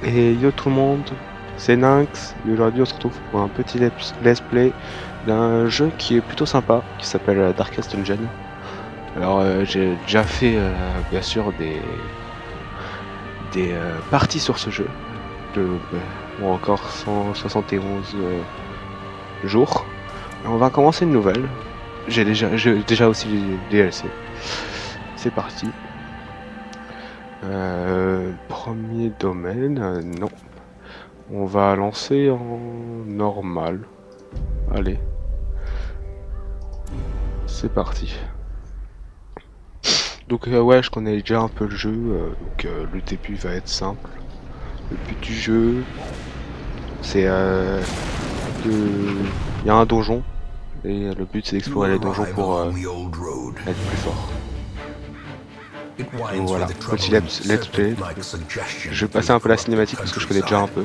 Et yo tout le monde, c'est Nynx et aujourd'hui on se retrouve pour un petit let's play d'un jeu qui est plutôt sympa, qui s'appelle Darkest Dungeon. Alors j'ai déjà fait bien sûr des parties sur ce jeu, ou encore 171 jours. Et on va commencer une nouvelle, j'ai déjà aussi les DLC. C'est parti. Premier domaine, non. On va lancer en normal. Allez. C'est parti. Donc ouais, je connais déjà un peu le jeu, le début va être simple. Le but du jeu, c'est il y a un donjon, et le but c'est d'explorer les donjons pour être plus fort. Donc voilà, petit let's play. Je vais passer un peu la cinématique parce que je connais déjà un peu.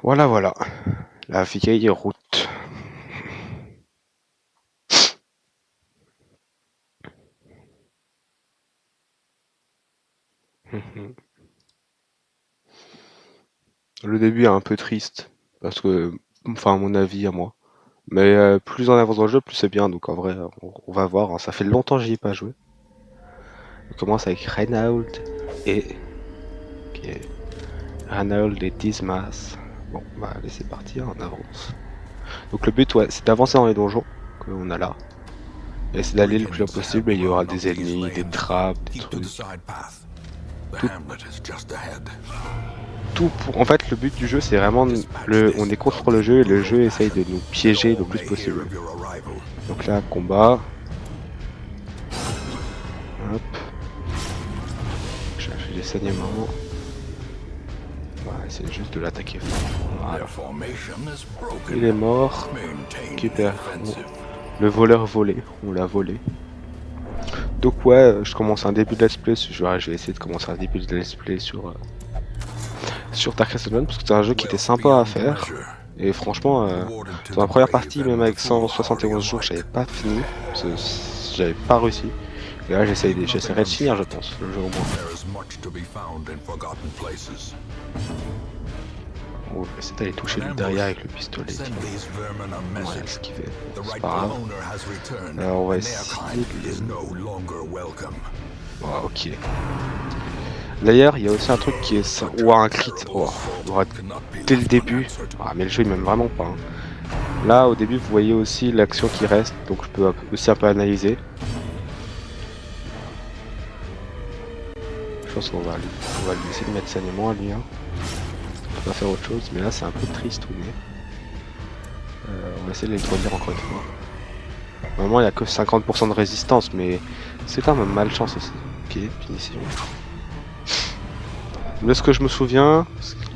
Voilà, voilà. La vieille route. Le début est un peu triste, parce que, enfin à mon avis à moi. Mais plus on avance dans le jeu, plus c'est bien, donc en vrai, on va voir, hein. Ça fait longtemps que j'y ai pas joué. On commence avec Reinhold et... Okay. Reinhold et Dismas. Bon, bah allez c'est parti, hein, on avance. Donc le but, ouais, c'est d'avancer dans les donjons qu'on a là. Et c'est d'aller le plus loin possible, et il y aura des ennemis, des trappes, des trucs. En fait, le but du jeu, c'est vraiment... On est contre le jeu, et le jeu essaye de nous piéger le plus possible. Donc là, combat. Hop. Chercher des saignements. On va essayer juste de l'attaquer fort. Voilà. Il est mort. Récupère. Le voleur volé. On l'a volé. Donc ouais, je commence un début de let's play. Je vais essayer de commencer un début de let's play sur Darkest Dungeon, parce que c'est un jeu qui était sympa à faire. Et franchement, dans la première partie, même avec 171 jours, j'avais pas fini. J'avais pas réussi. Et là, j'essaierai de finir, je pense, le jeu au moins. On va essayer d'aller toucher lui derrière avec le pistolet. On va esquiver. C'est pas grave. Alors, on va essayer de... Oh, ok. D'ailleurs, il y a aussi un truc qui est ça. Ouah, un crit. Oh, dès le début. Ah, mais le jeu il m'aime vraiment pas. Hein. Là, au début, vous voyez aussi l'action qui reste, donc je peux aussi un peu analyser. Je pense qu'on va lui essayer de mettre saignement à lui. Hein. On peut pas faire autre chose, mais là c'est un peu triste ou on va essayer de l'introduire encore une fois. Normalement, il n'y a que 50% de résistance, mais c'est quand même malchance aussi. Ok, finition. De ce que je me souviens,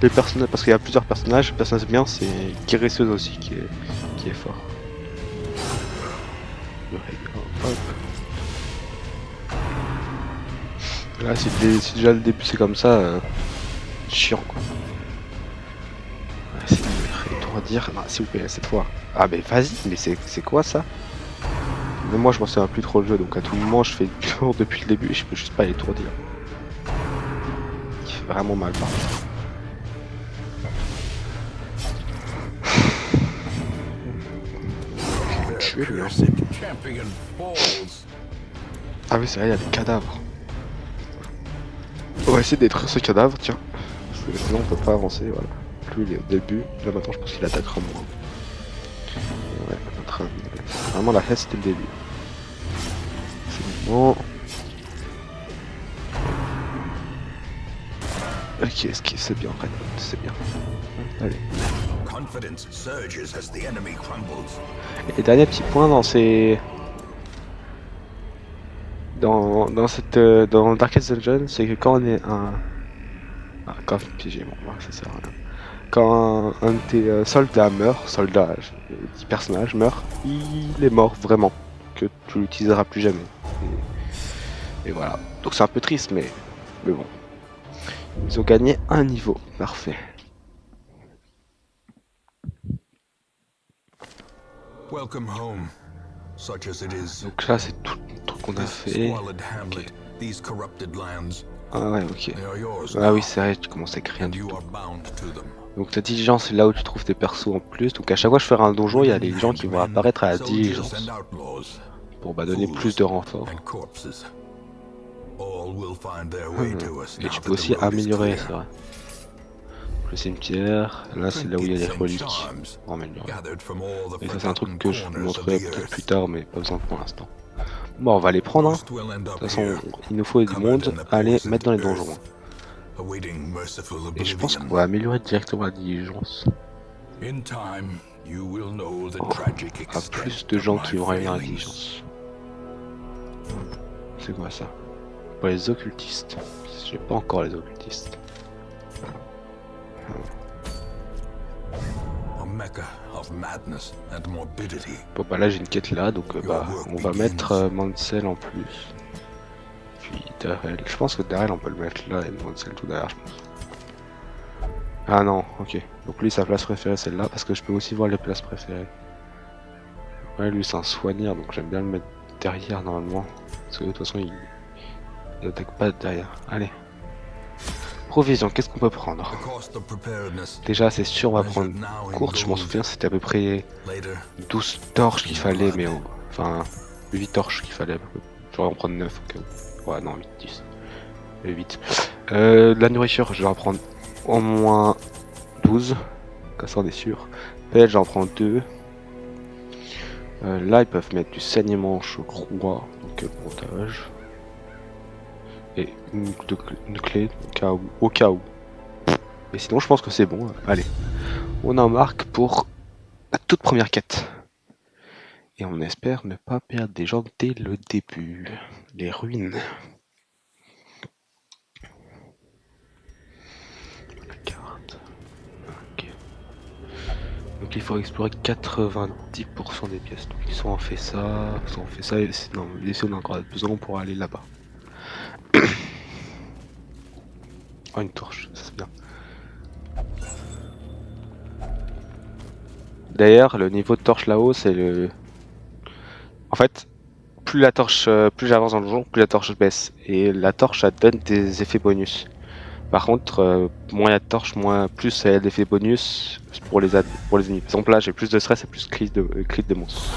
les personnages, parce qu'il y a plusieurs personnages, le personnage bien c'est Kirisseuse aussi qui est fort. Hop. Là si déjà le début c'est comme ça, chiant quoi. On va essayer de rétroduire. Non, s'il vous plaît, cette fois. Ah mais vas-y, mais c'est quoi ça? Mais moi je m'en souviens plus trop le jeu, donc à tout moment je fais le tour depuis le début et je peux juste pas l'étourdir. Il fait vraiment mal par contre. Tuer lui, hein. Ah oui c'est vrai, il y a des cadavres. On va essayer de détruire ce cadavre, tiens. Parce que sinon on peut pas avancer, voilà. Lui il est au début, là maintenant je pense qu'il attaquera moins. Ouais, notre avis. Vraiment la haine c'était le début. C'est bon. Ok, c'est bien, Red, c'est bien. Allez. Et dernier petit point dans ces... Dans Darkest Dungeon, c'est que quand on est un... Ah, quand piégé, bon, ça sert à rien. Quand un de tes soldats meurt, petit personnage meurt, il est mort vraiment. Que tu l'utiliseras plus jamais. Et voilà. Donc c'est un peu triste, mais bon. Ils ont gagné un niveau. Parfait. Donc là, c'est tout le truc qu'on a fait. Okay. Ah ouais, ok. Ah oui, c'est vrai, tu commences avec rien du tout. Donc ta diligence, c'est là où tu trouves tes persos en plus. Donc à chaque fois que je ferai un donjon, il y a des gens qui vont apparaître à la diligence. Pour donner plus de renforts. Et tu peux aussi améliorer, c'est vrai. Le cimetière, là c'est là où il y a les reliques. On améliore. Et ça c'est un truc que je vous montrerai peut-être plus tard, mais pas besoin pour l'instant. Bon, on va les prendre. Hein. De toute façon, il nous faut du monde. Allez, mettre dans les donjons. Et je pense qu'on va améliorer directement la diligence. Oh, il y a plus de gens qui vont arriver dans la diligence. C'est quoi ça? Pour les occultistes. J'ai pas encore les occultistes. Bon bah là j'ai une quête là, donc bah on va mettre Mansell en plus. Puis Darrell. Je pense que Darrell on peut le mettre là et Mansell tout derrière je pense. Ah non, ok. Donc lui sa place préférée c'est là parce que je peux aussi voir les places préférées. Ouais lui c'est un soigneur donc j'aime bien le mettre derrière normalement. Parce que de toute façon il attaque pas derrière. Allez. Provision, qu'est-ce qu'on peut prendre? Déjà c'est sûr on va prendre courte, je m'en souviens c'était à peu près 12 torches qu'il fallait mais enfin 8 torches qu'il fallait. J'aurais en prendre 9 au cas où. Ouais non 8, 10. Et 8. De la nourriture je vais en prendre au moins 12. Comme ça on est sûr. Pelle j'en prends 2. Là ils peuvent mettre du saignement je crois. Donc quel montage. Et une clé au cas où. Mais sinon je pense que c'est bon. Allez. On en marque pour la toute première quête. Et on espère ne pas perdre des gens dès le début. Les ruines. La carte. Ok. Donc il faut explorer 90% des pièces. Donc soit on fait ça, soit on fait ça. Et non, ici on a encore besoin pour aller là-bas. Oh une torche, ça c'est bien. D'ailleurs le niveau de torche là-haut c'est le... En fait, plus la torche, plus j'avance dans le donjon, plus la torche baisse. Et la torche ça donne des effets bonus. Par contre, moins il y a de torches, plus il y a d'effets bonus pour les ennemis. Par exemple là j'ai plus de stress et plus crit de monstres.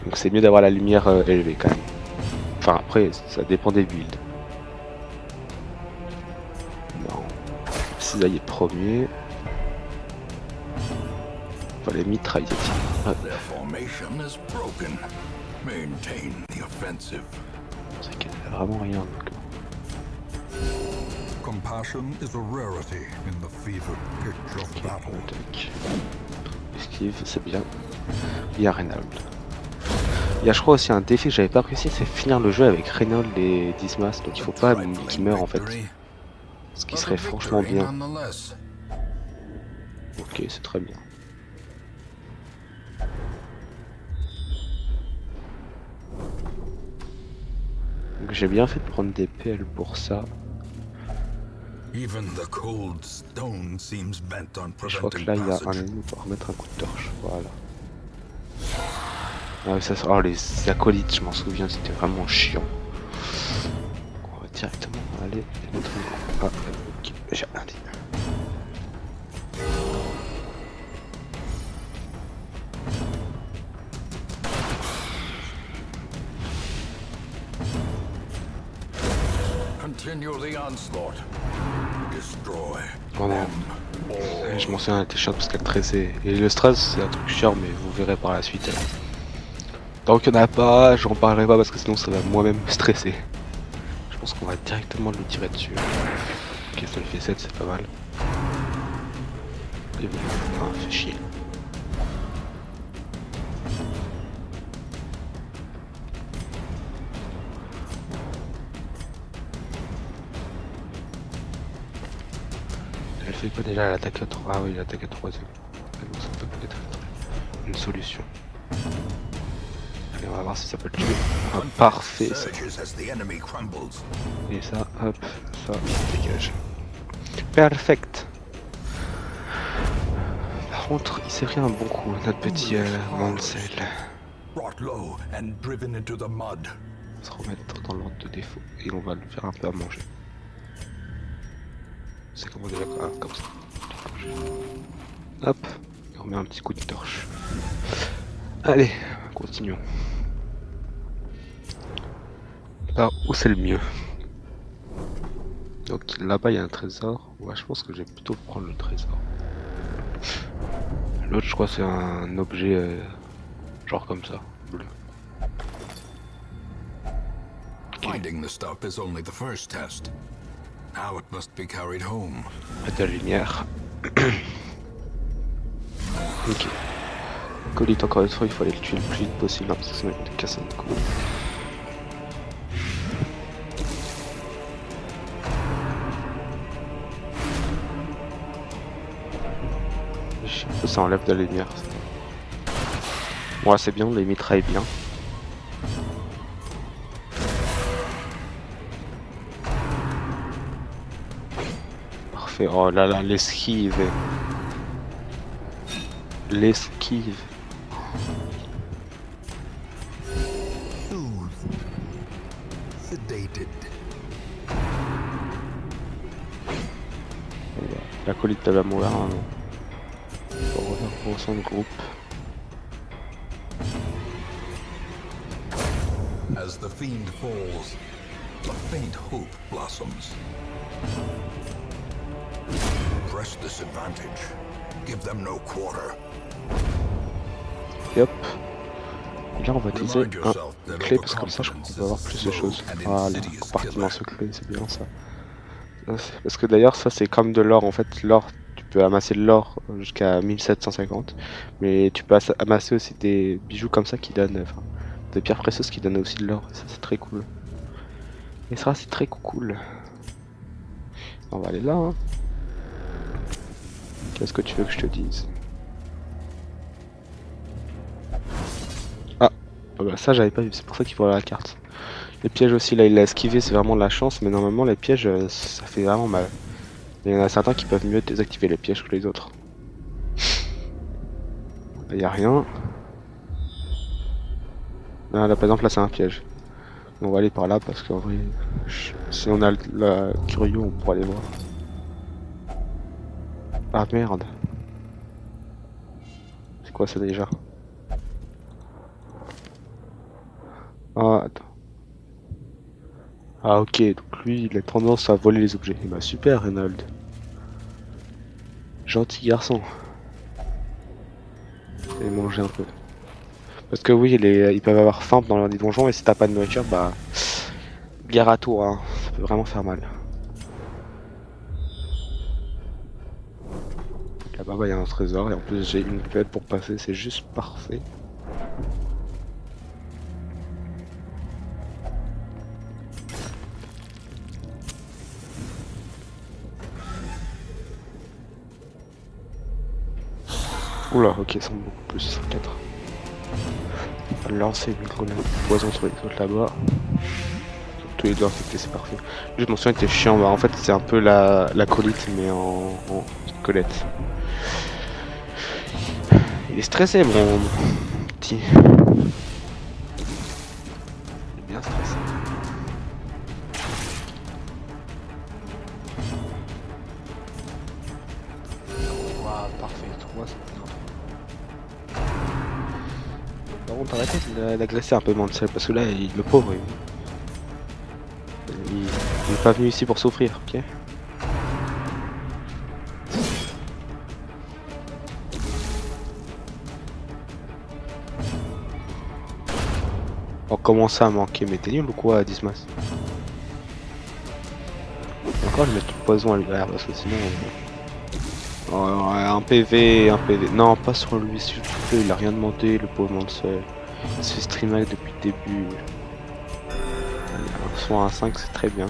Donc c'est mieux d'avoir la lumière élevée quand même. Enfin après ça dépend des builds. Bon. Cisailler premier. On va les mitrailler. C'est qu'il n'y a vraiment rien. Donc. Compassion is a rarity in the fevered pitch of battle. Esquive, c'est bien. Il y a Reynald. Il y a je crois aussi un défi que j'avais pas réussi, c'est finir le jeu avec Reynald et Dismas, donc il faut pas qu'il meure en fait. Ce qui serait franchement bien. Ok, c'est très bien. Donc j'ai bien fait de prendre des pelles pour ça. Je crois que là il y a un ennemi pour remettre un coup de torche, voilà. Ah, ça, oh les acolytes, je m'en souviens, c'était vraiment chiant. On va directement aller mettre un coup. Ah, ok, j'ai rien dit. Oh non. Je m'en souviens, elle était chiante parce qu'elle tressait. Et le stress, c'est un truc chiant, mais vous verrez par la suite. Tant qu'il n'y en a pas, j'en parlerai pas parce que sinon ça va moi-même me stresser. Je pense qu'on va directement lui tirer dessus. Ok, ça le fait 7, c'est pas mal. Et bon, ah, fait chier. Elle fait quoi déjà? Elle attaque à 3. Ah oui, elle attaque à 3ème. Donc ça peut peut-être être une solution. Allez, on va voir si ça peut le tuer. Ah, parfait ça. Et ça, hop, ça dégage. Perfect. Par contre, il s'est pris un bon coup, notre petit Mansell. On va se remettre dans l'ordre de défaut et on va le faire un peu à manger. C'est comment déjà comme ça. Hop, on remet un petit coup de torche. Allez, continuons. Par où c'est le mieux? Donc là-bas il y a un trésor. Ouais, je pense que je vais plutôt prendre le trésor. L'autre, je crois, c'est un objet genre comme ça, bleu. Finding the stuff is only the first test. Now it must be carried home. Mettre de la lumière. Ok. Colite encore une fois, il faut aller le tuer le plus vite possible, hein, parce que sinon il va te casser une couille. Ça enlève de la lumière. Ouais, c'est bien, les mitraille bien. Parfait. Oh là là, l'esquive. L'esquive. Sedated. La colite va mourir. Hein. Pour son groupe. As the fiend falls, a faint hope blossoms. Press this advantage. Give them no quarter. Et hop. Et là on va utiliser un clé parce que comme ça je crois qu'on peut avoir plus de choses. Voilà, compartiment secret, c'est bien ça. Parce que d'ailleurs ça c'est comme de l'or en fait. L'or, tu peux amasser de l'or jusqu'à 1750. Mais tu peux amasser aussi des bijoux comme ça qui donnent, enfin, des pierres précieuses qui donnent aussi de l'or. Ça c'est très cool. Et ça c'est très cool. On va aller là. Hein. Qu'est-ce que tu veux que je te dise? Ah, bah ça j'avais pas vu, c'est pour ça qu'il faut la carte. Les pièges aussi, là il l'a esquivé, c'est vraiment de la chance, mais normalement les pièges ça fait vraiment mal. Il y en a certains qui peuvent mieux désactiver les pièges que les autres. Il y a rien. Là par exemple là c'est un piège. On va aller par là parce qu'en vrai, si on a la curio on pourra aller voir. Ah merde. C'est quoi ça déjà? Ah attends. Ah ok, donc lui il a tendance à voler les objets. Et bah super Reynald. Gentil garçon. Et manger un peu. Parce que oui, ils peuvent avoir faim dans leur donjon et si t'as pas de nourriture, bah... Guerre à tour, hein. Ça peut vraiment faire mal. Là-bas, il y a un trésor et en plus j'ai une bête pour passer, c'est juste parfait. Oula, ok, ils sont beaucoup plus, 4. On va lancer une grenade de poison sur les autres là-bas. Tous les deux infectés, c'est parfait. Lui, je m'en souviens, il était chiant. Bah, en fait, c'est un peu la colite, mais en squelette. Il est stressé, mon petit. Il est bien stressé. Waouh, parfait. 3, c'est bien. Par contre, arrêtez d'agresser un peu Mansell, parce que là, le pauvre, il est pas venu ici pour souffrir, ok? On commence à manquer, mais t'es nul ou quoi, Dismas? Encore, je vais mettre le poison à lui derrière, parce que sinon... un PV, un PV... Non, pas sur lui, s'il te plaît, il a rien demandé, le pauvre Mansell. Il se fait streamer depuis le début. Soit un 5, c'est très bien.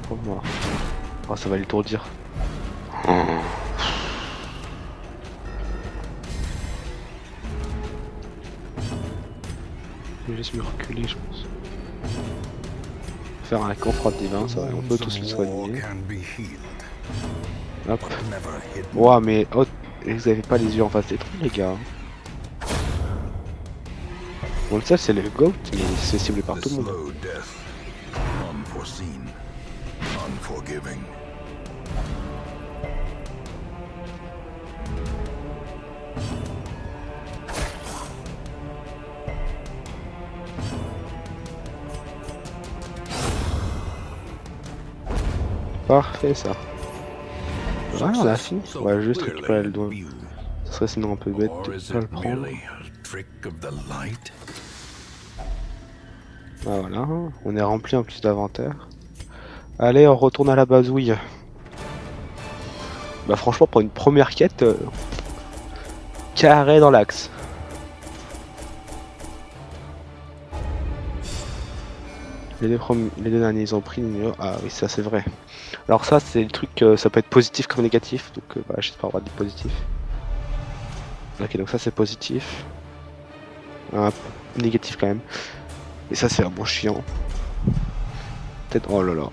Oh, moi. Oh, ça va l'étourdir. Je vais juste me reculer, je pense. Faire un confront divin, ça va, on peut tous le soigner. Hop. Ouah, mais oh, vous avez pas les yeux en face des trous, les gars. Bon, ça c'est le GOAT, mais c'est ciblé par tout le monde. Parfait ça. Ouais, on a fini. On va juste récupérer le doigt. Ce serait sinon un peu bête de pas le prendre. Ah, voilà, on est rempli en plus d'inventaire. Allez, on retourne à la basouille. Bah franchement, pour une première quête, carré dans l'axe. Les deux derniers ils ont pris le numéro. Ah oui, ça c'est vrai. Alors ça c'est le truc, ça peut être positif comme négatif, donc bah, j'espère avoir du positif. Ok, donc ça c'est positif. Un peu négatif quand même. Et ça c'est un bon chiant. Peut-être... Oh là là.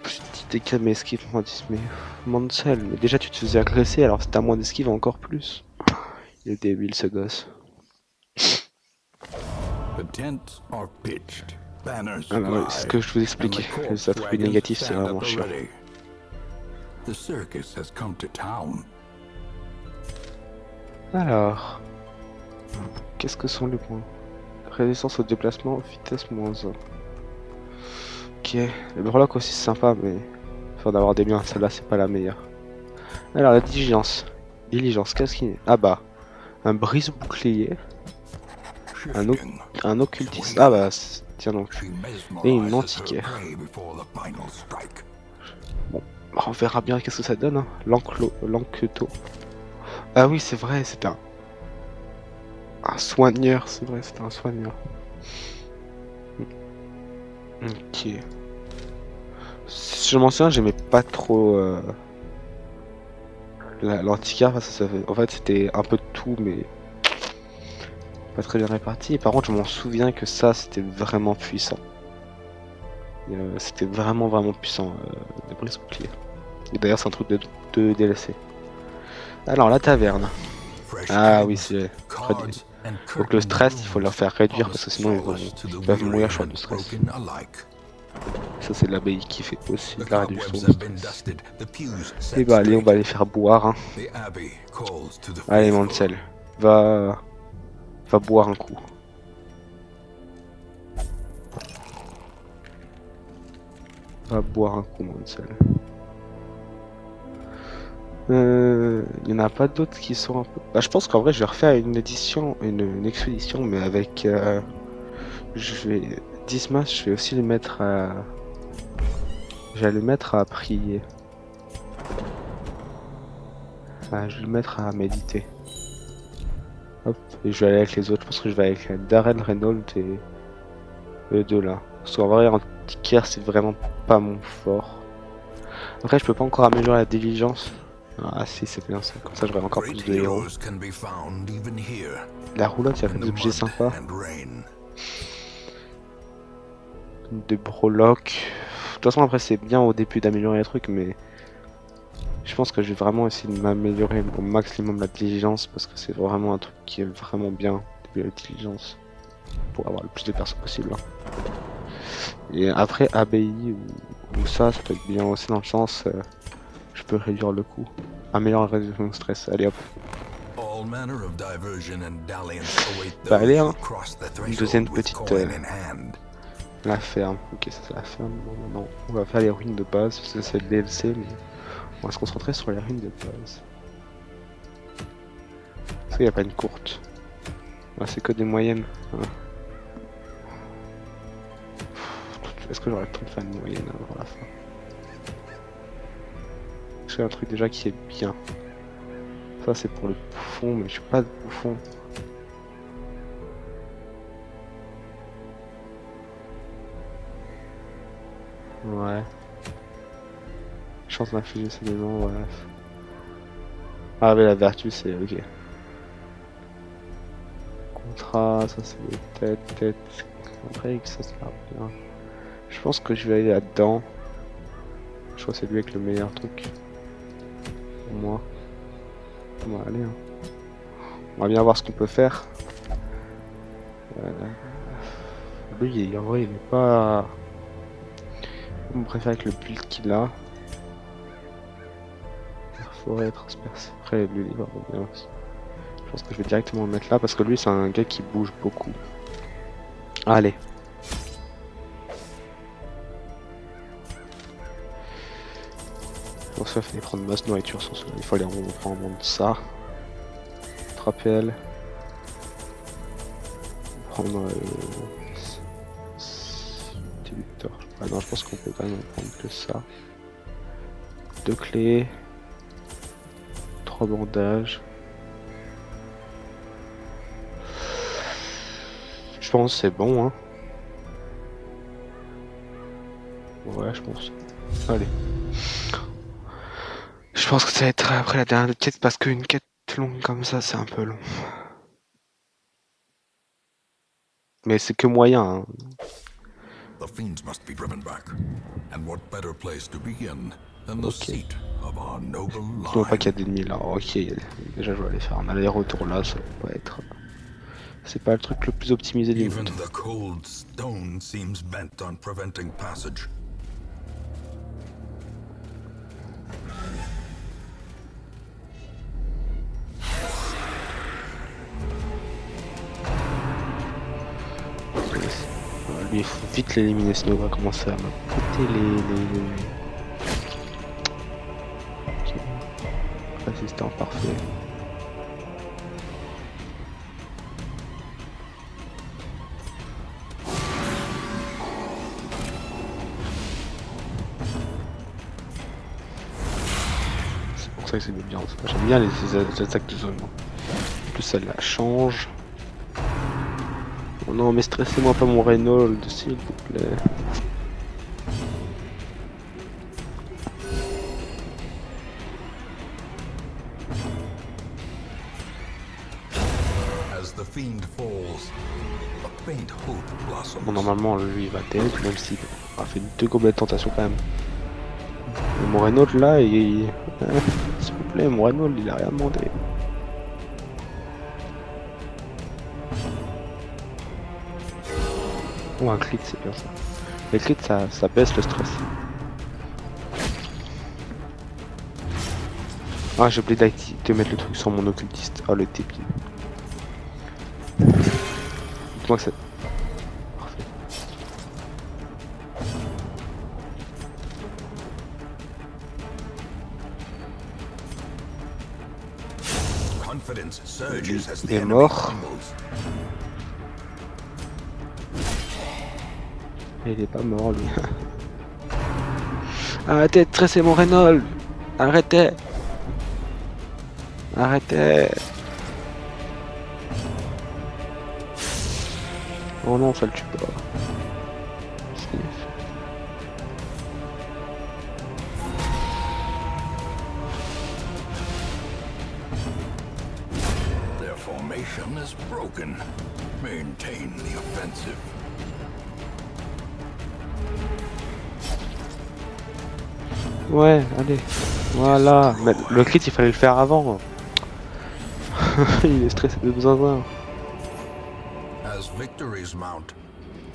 Petit dégât mais esquive moins 10, mais... Mansell, mais déjà tu te faisais agresser alors c'était à moins d'esquive encore plus. Il est débile ce gosse. Alors, c'est ce que je vous expliquais, les attributs négatifs c'est vraiment chiant. Alors, qu'est-ce que sont les points? Résistance au déplacement, vitesse moins 1. Ok, le breloque aussi c'est sympa, mais il faut en avoir des biens, celle-là c'est pas la meilleure. Alors la diligence. Diligence, qu'est-ce qu'il y a? Ah bah, un brise-bouclier. Un occultiste. Ah bah, tiens donc. Et une antiquaire. Bon, on verra bien qu'est-ce que ça donne. Hein. L'enqueto. Ah oui, c'est vrai, c'est un soigneur. C'est vrai, c'est un soigneur. Ok. Si je m'en souviens, j'aimais pas trop l'antiquaire parce que ça fait... En fait, c'était un peu de tout, mais pas très bien réparti. Et par contre, je m'en souviens que ça, c'était vraiment puissant. C'était vraiment puissant, de brise-bouclier. Et d'ailleurs, c'est un truc de DLC. Alors, la taverne. Ah oui, c'est... Donc le stress, il faut leur faire réduire parce que sinon ils peuvent mourir short de stress. Ça, c'est l'abbaye qui fait aussi la réduction de stress. Et bah allez, on va les faire boire. Hein. Allez, Mansell, va boire un coup. Va boire un coup, Mansell. Il n'y en a pas d'autres qui sont un peu... Bah, je pense qu'en vrai je vais refaire une édition, une expédition, mais avec... je vais... Dismas, je vais aussi le mettre à... Je vais le mettre à prier. Ah, je vais le mettre à méditer. Hop, et je vais aller avec les autres. Je pense que je vais avec Darren Reynolds et eux deux là. Parce qu'en vrai, antiquaire, c'est vraiment pas mon fort. Après, je peux pas encore améliorer la diligence. Ah si, c'est bien ça. Comme ça, j'aurai encore plus de héros. La roulotte, il y a des objets sympas. Des breloques. De toute façon, après, c'est bien au début d'améliorer les trucs, mais... Je pense que je vais vraiment essayer de m'améliorer au maximum la diligence, parce que c'est vraiment un truc qui est vraiment bien, la diligence. Pour avoir le plus de persos possible. Hein. Et après, abbaye ou ça peut être bien aussi dans le sens... je peux réduire le coût. Améliorer la réduction de stress. Allez hop. Bah allez hein. Une deuxième petite... la ferme. Ok, ça c'est la ferme. Bon, maintenant, on va faire les ruines de base. Parce que c'est le DLC, mais... On va se concentrer sur les ruines de base. Parce qu'il n'y a pas une courte. Ah, c'est que des moyennes. Hein. Est-ce que j'aurai le temps de faire une moyenne avant la fin? J'ai un truc déjà qui est bien. Ça c'est pour le bouffon, mais je suis pas de bouffon. Ouais. Chance d'infliger ces éléments, voilà. Ah mais la vertu c'est ok. Contrat, ça c'est les têtes. Après ça c'est bien. Je pense que je vais aller là-dedans. Je crois que c'est lui avec le meilleur truc. Pour moi. On va aller. Hein. On va bien voir ce qu'on peut faire. Lui, en vrai, il est pas... On préfère avec le build qu'il a. Forêt transpercée. Après, lui, il va bien aussi. Je pense que je vais directement le mettre là parce que lui, c'est un gars qui bouge beaucoup. Allez. Pour ça, il fallait prendre masse nourriture sans cela. Il fallait prendre ça. Rappel. Prendre Victor. Ah non, je pense qu'on peut quand même prendre que ça. 2 clés. 3 bandages. Je pense que c'est bon, hein. Ouais, je pense. Allez. Je pense que ça va être après la dernière quête parce qu'une quête longue comme ça, c'est un peu long. Mais c'est que moyen, hein. The fiends must be driven back. And what better place to begin than the seat of our noble line. Je vois pas qu'il y a d'ennemis là. Ok, déjà je vais aller faire un aller-retour là, ça va pas être... C'est pas le truc le plus optimisé du monde. Even the cold stone seems bent on preventing passage. Lui, il faut vite l'éliminer, sinon on va commencer à me péter les... Ok. Résistant parfait. C'est pour ça que c'est bien. J'aime bien les attaques de zone. En plus, ça la change. Oh non, mais stressez-moi pas mon Reynolds, s'il vous plaît. Bon, normalement, lui, il va dead, même s'il a fait 2 gobelets de tentation quand même. Mais mon Reynolds, là, il... s'il vous plaît, mon Reynolds, il a rien demandé. Oh, un crit, c'est bien ça. Les crits, ça baisse le stress. Ah, j'ai oublié de mettre le truc sur mon occultiste. Oh, le type. Dites-moi que c'est... Parfait. Il est mort. Il est pas mort, lui. Arrêtez de stresser mon Reynolds. Arrêtez. Arrêtez. Oh non, ça le tue pas. Their formation is broken. Maintain the offensive. Ouais, allez. Voilà. Mais le crit, il fallait le faire avant. Il est stressé de besoin. As victories mount,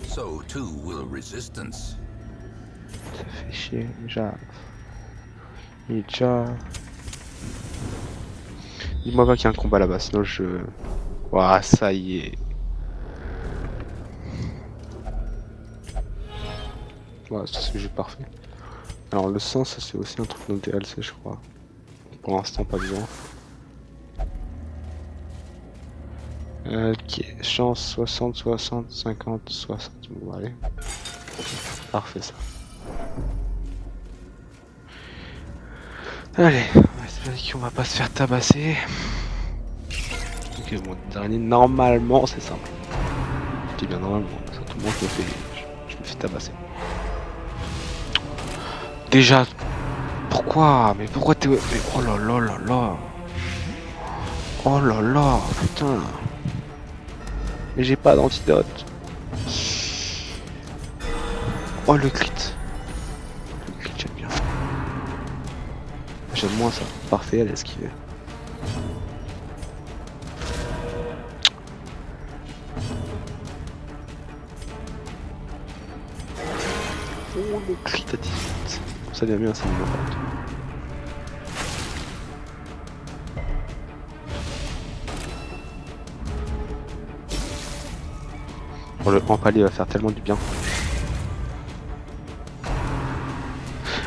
so too will resistance. Ça fait chier, déjà. Il est déjà... Dis-moi pas qu'il y a un combat là-bas, sinon je... Ouah, ça y est. Ouais, c'est le jeu parfait. Alors le sang, ça c'est aussi un truc dans le DLC, je crois. Pour l'instant, pas besoin. Ok, chance 60, 60, 50, 60. Bon, allez. Parfait ça. Allez, on va qu'on va pas se faire tabasser. Ok, bon, dernier, normalement c'est simple. Je dis bien normalement, ça, tout le monde je me fais tabasser. Déjà, pourquoi? Mais pourquoi t'es... oh là là là là. Oh là là, putain. Mais j'ai pas d'antidote. Oh le crit. Le crit, j'aime bien. J'aime moins ça. Parfait, elle a esquivé. Oh, le crit à 18. Ça devient bien, c'est une porte. Bon, le empalé va faire tellement du bien.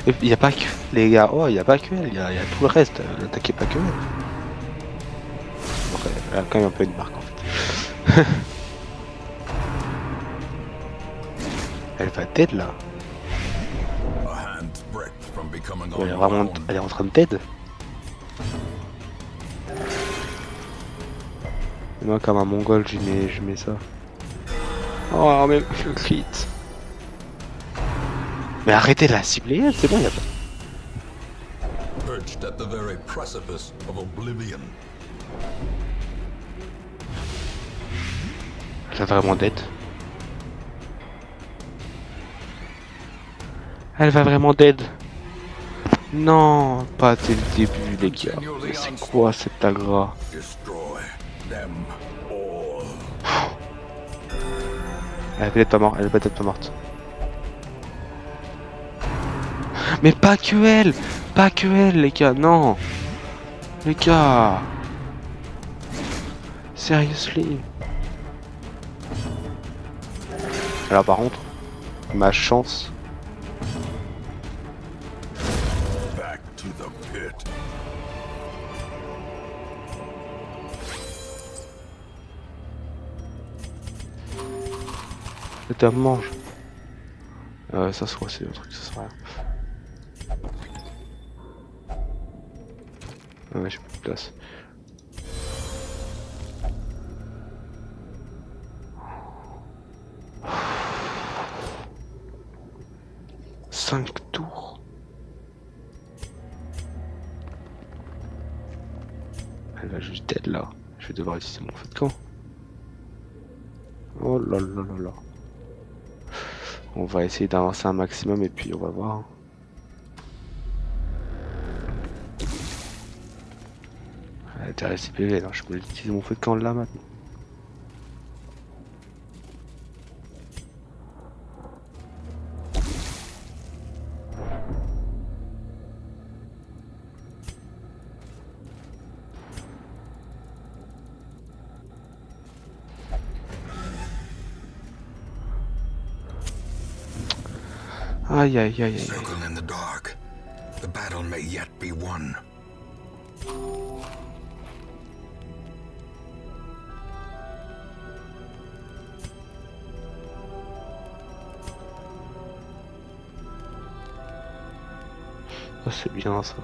Et il n'y a pas que les gars, oh, il n'y a pas que elle, il y a tout le reste. N'attaquez pas que elle. Après, elle a quand même un peu une marque en fait. Elle va dead là. Elle est vraiment, elle est en train de dead. Et moi comme un mongol je mets ça. Oh mais le crit. Mais arrêtez de la cibler elle, c'est bon, y a pas. Perched at the very precipice of oblivion. Elle va vraiment dead. Elle va vraiment dead. Non, pas dès le début les gars. Mais c'est quoi cet aggro? Elle est peut-être pas morte, elle est peut-être pas morte. Mais pas que elle! Pas que elle les gars, non! Les gars! Seriously! Alors par contre, ma chance. C'est un mange. Ça se voit, c'est un truc, ça sert à rien. Ouais, j'ai plus de place. Cinq tours. Elle va juste être là. Je vais devoir utiliser mon feu de camp. Oh là là là là. On va essayer d'avancer un maximum et puis on va voir. Elle était restée PV, alors je peux utiliser mon feu de camp là maintenant. Aïe aïe aïe aïe. Circle in the dark. The battle may yet be won. Oh, c'est bien ça.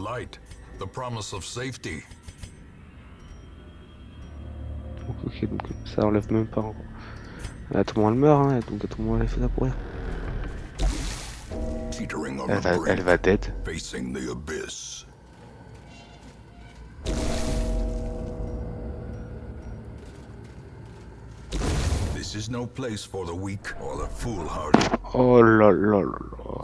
Light, the promise of safety. Ok, donc ça enlève même pas. À tout moment elle meurt, hein, donc à tout moment elle fait ça pour rien. Elle va dead. Facing the abyss. This is no place for the weak or the foolhardy. Oh là là là là.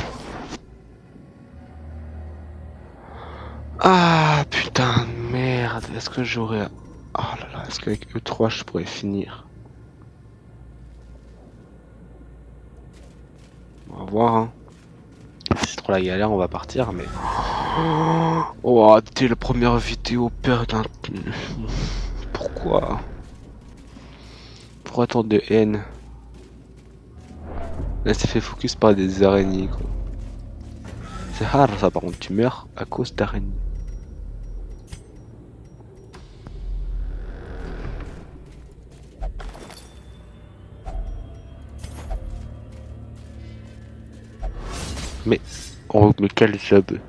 Ah putain de merde, est-ce que j'aurais... Oh là là, est-ce qu'avec E3 je pourrais finir? On va voir hein. Si c'est trop la galère on va partir mais... Oh, dès la première vidéo perdre un... Pourquoi? Pourquoi attendre de haine? Là c'est fait focus par des araignées quoi. C'est rare ça par contre, tu meurs à cause d'araignées. Mais... Oh, mais quel job.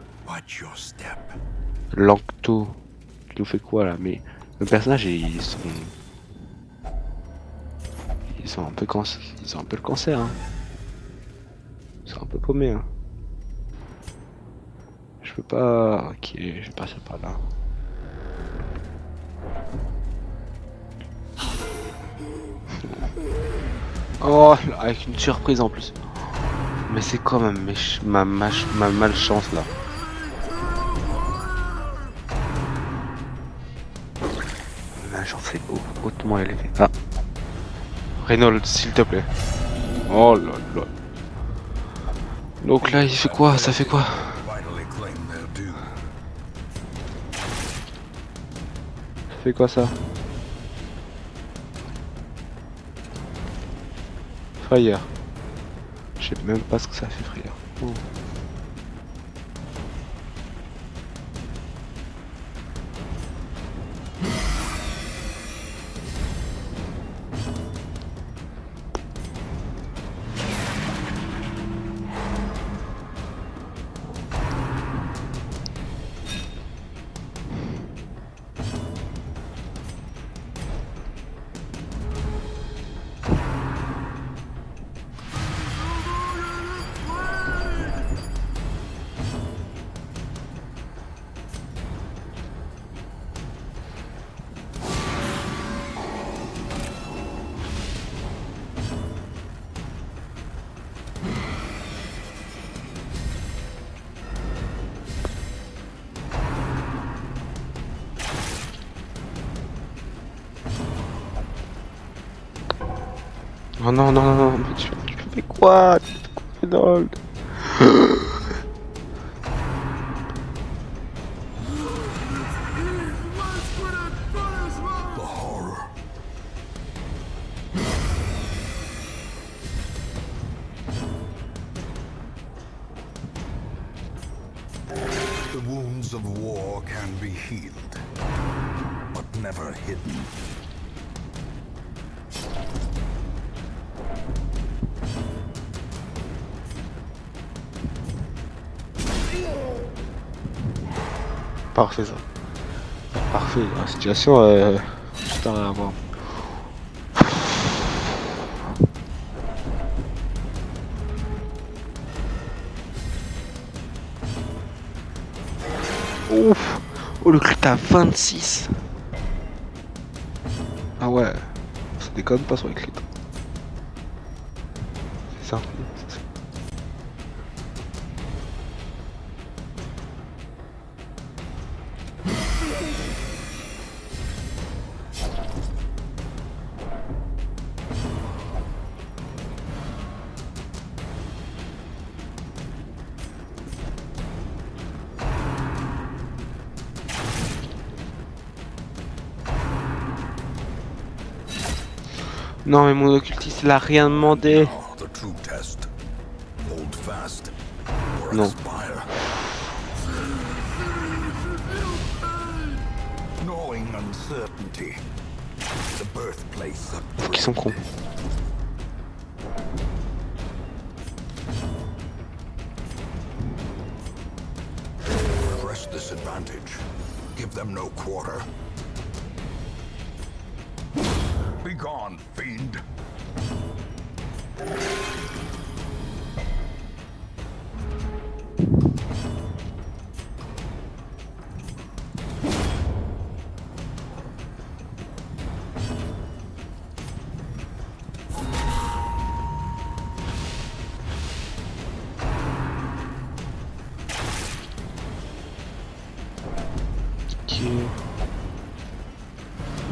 Lancto. Tu nous fais quoi là? Mais le personnage, ils sont un peu ils ont un peu le cancer. Hein. Ils sont un peu paumés. Hein. Je peux pas... Ok, je vais passer par là. Oh, avec une surprise en plus. Mais c'est quand même ma malchance là. Ma malchance est hautement élevée. Ah. Reynolds, s'il te plaît. Oh là là. Donc là, il fait quoi? Ça fait quoi? Ça fait quoi ça? Frayeur. Je sais même pas ce que ça fait, frayeur. Oh. Oh non, non, non, non, mais tu fais quoi? Tu fais quoi, Donald? The wounds of war can be healed, but never hidden. Parfait ça. Parfait, la situation juste à voir. Ouf. Oh le crit à 26. Ah ouais. Ça déconne pas sur les crits. C'est ça. Non mais mon occultiste il a rien demandé. Non. Ils sont cons. Press this advantage. Give them no quarter. Be gone, fiend.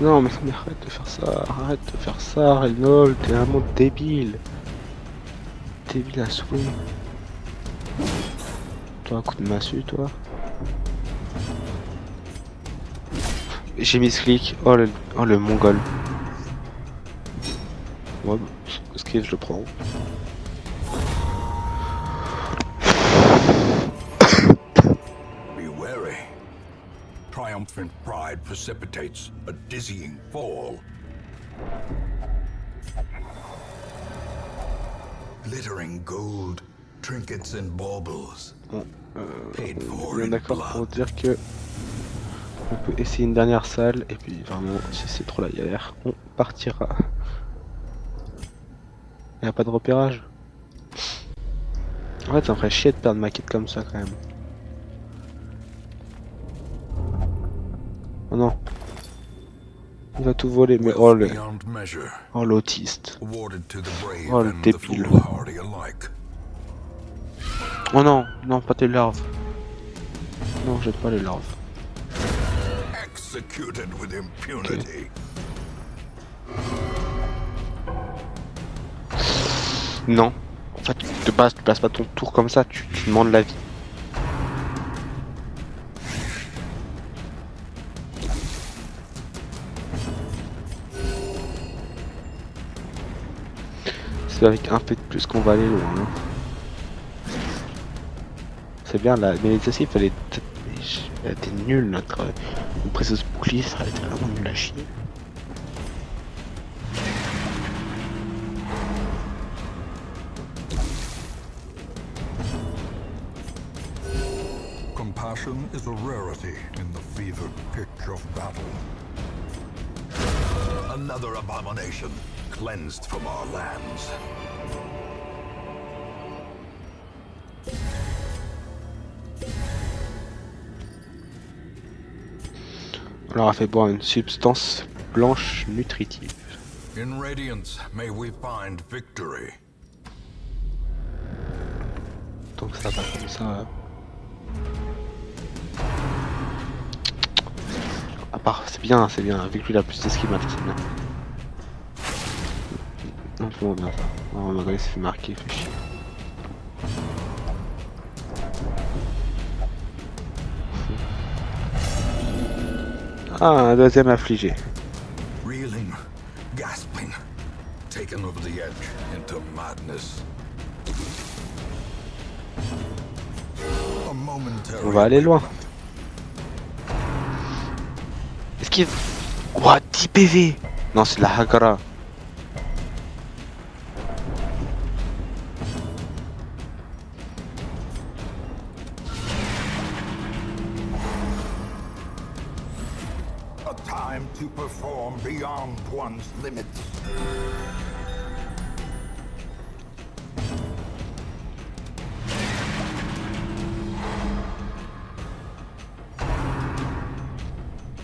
Non mais arrête de faire ça, arrête de faire ça, Reynolds, t'es un mode débile. Débile à souhait. Toi un coup de massue toi. J'ai mis ce clic, oh le mongol. Ouais, ce qui est, je le prends. Triumphant pride precipitates a dizzying fall. Glittering gold Bon, on est d'accord pour dire que on peut essayer une dernière salle et puis vraiment si c'est trop la galère, on partira. Y a pas de repérage. En fait, ça me ferait chier de perdre ma quête comme ça quand même. Oh non. Il va tout voler, mais oh le... Oh l'autiste. Oh le débile. Oh non, non, pas tes larves. Non, jette pas les larves. Okay. Non. En fait, tu passes pas ton tour comme ça, tu demandes la vie. C'est avec un peu de plus qu'on va aller loin. Hein. C'est bien là, mais les essais, elle était nulle notre précieuse bouclier, ça a été vraiment nul à chier. Compassion is a rarity in the fevered pitch of battle. Another abomination cleansed from our lands. On leur a fait boire une substance blanche nutritive. In radiance may we find victory. Donc ça va comme ça. À part, c'est bien, vu que lui il a plus d'esquive, c'est bien. Non, tout le monde bien ça. Oh, on a s'est fait marquer, fait chier. Ah, un deuxième affligé. Reeling, gasping, taken over the edge into madness. On va aller loin. Esquive. Ouah, 10 PV. Non, c'est de la Hagara. A time to perform beyond one's limits.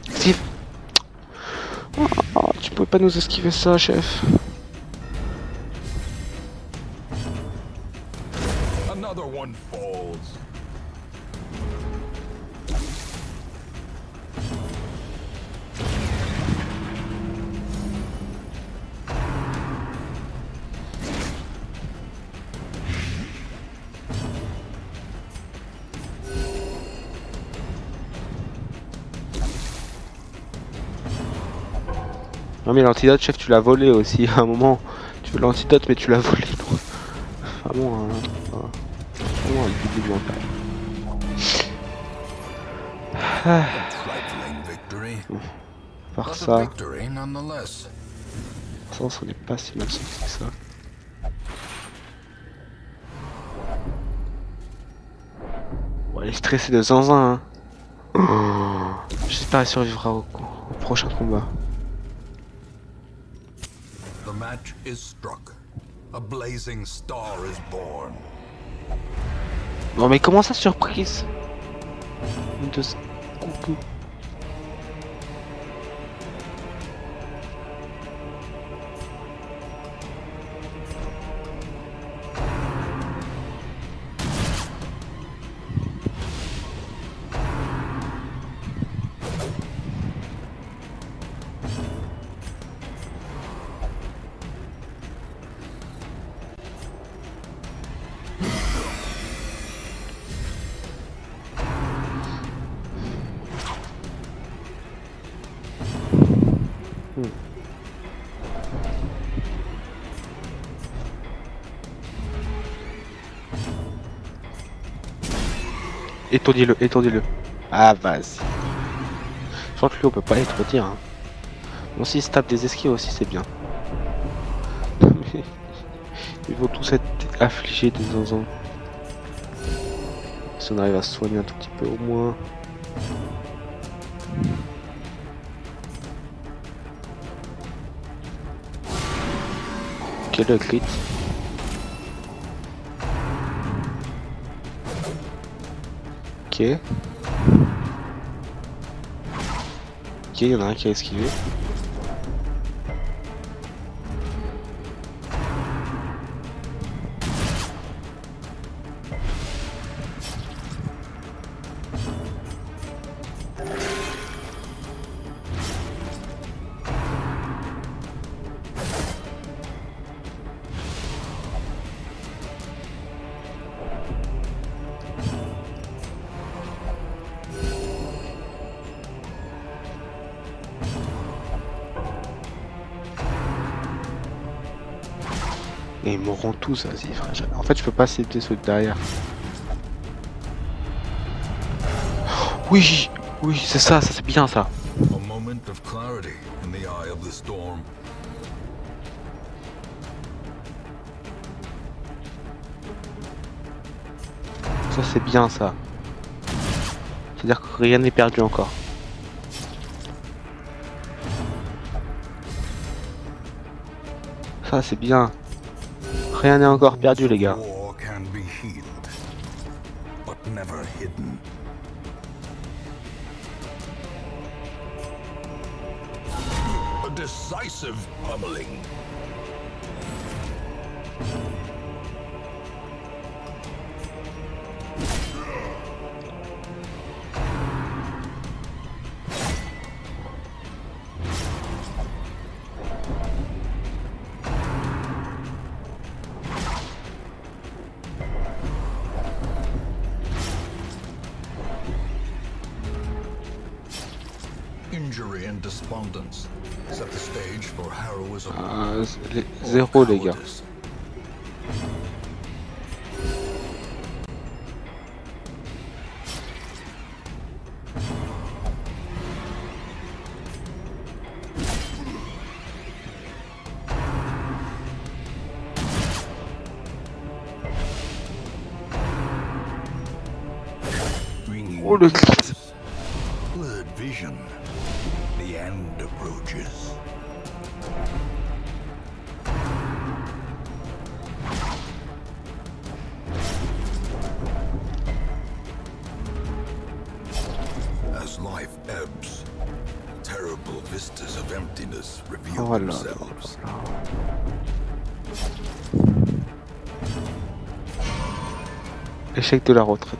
Esquive. Oh, tu pouvais pas nous esquiver ça, chef. Another one falls. Non mais l'antidote, chef, tu l'as volé aussi à un moment. Tu veux l'antidote, mais tu l'as volé. Vraiment un début mental. Bon, par ça, on n'est pas si mal sorti que ça. Bon, elle est stressée de zinzin. Hein. Oh, j'espère qu'elle survivra au prochain combat. The match is struck. A blazing star is born. Non mais comment ça surprise de ce coucou. Étourdis-le, étourdis-le. Ah vas-y. Je crois que lui on peut pas étourdir. Hein. Bon s'il se tape des esquives aussi c'est bien. Ils vont tous être affligés des zinzins. Si on arrive à se soigner un tout petit peu au moins. Ok, le crit. Ok. Ok, il y en a un qui a esquivé. Et ils mourront tous, vas-y frère. En fait, je peux pas citer ceux de derrière. Oui, oui, c'est ça c'est bien ça. Ça c'est bien ça. C'est-à-dire que rien n'est perdu encore. Ça c'est bien. Rien n'est encore perdu les gars. Decisive pummeling. Injury and despondence set the stage for heroism. Zéro les gars. Oh le clit. Blurred vision. The end approaches. As life ebbs, terrible vistas of emptiness reveal themselves. Échec de la retraite.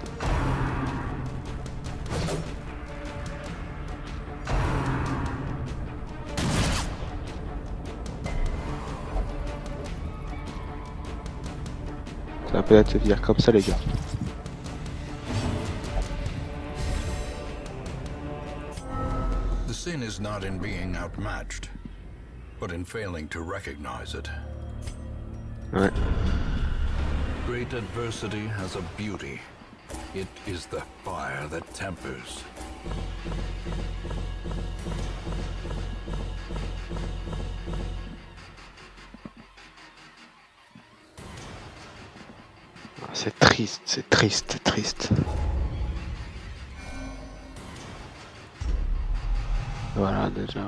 Ça va peut-être se dire comme ça les gars. The sin is not in being outmatched, but in failing to recognize it. Ouais. Great adversity has a beauty. It is the fire that tempers. C'est triste, c'est triste, c'est triste. Voilà déjà.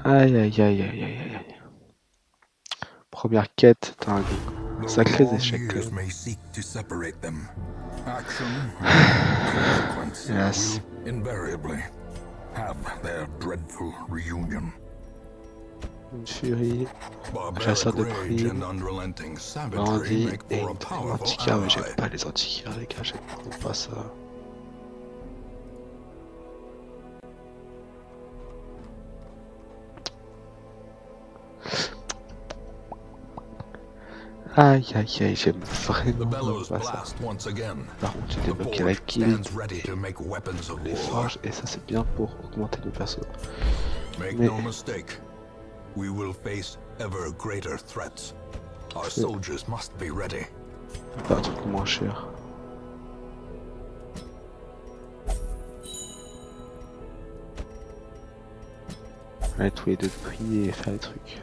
Aïe aïe aïe aïe aïe aïe. Première quête, t'as un sacré échec. Hélas. Une furie, un chasseur de primes, bandit et une antiquaire. Mais j'aime pas les antiquaires les gars, j'aime pas ça. Aïe aïe aïe, j'aime vraiment pas ça. Par contre j'ai débloqué la kill, les forges et ça c'est bien pour augmenter le perso. Mais we will face ever greater threats. Our soldiers must be ready. Pas un truc moins cher. Allez tous les deux prier et faire les trucs.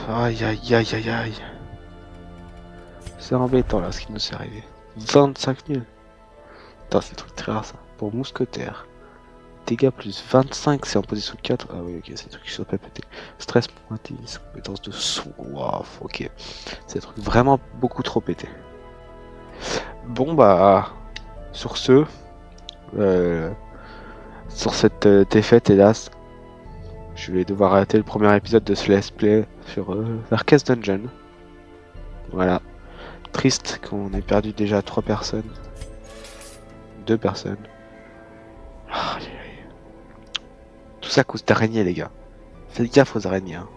Aïe aïe aïe aïe aïe. C'est embêtant là ce qui nous est arrivé. 25 000. Putain, c'est un truc très rare ça. Pour mousquetaire. Dégâts plus 25, c'est en position 4. Ah oui, ok, c'est des trucs qui sont pas pétés. Stress moins 10, compétence de son. Waouh, ok. C'est des trucs vraiment beaucoup trop pétés. Bon bah, sur ce, sur cette défaite, hélas, je vais devoir arrêter le premier épisode de ce let's play sur Darkest Dungeon. Voilà. Triste qu'on ait perdu déjà 3 personnes. 2 personnes. Aïe, aïe. Tout ça à cause d'araignées, les gars. Faites gaffe aux araignées. Hein.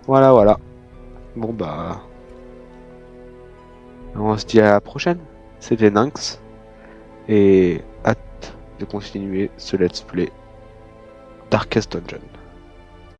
Voilà, voilà. Bon bah... on se dit à la prochaine. C'était Nynx. Et hâte de continuer ce let's play Darkest Dungeon.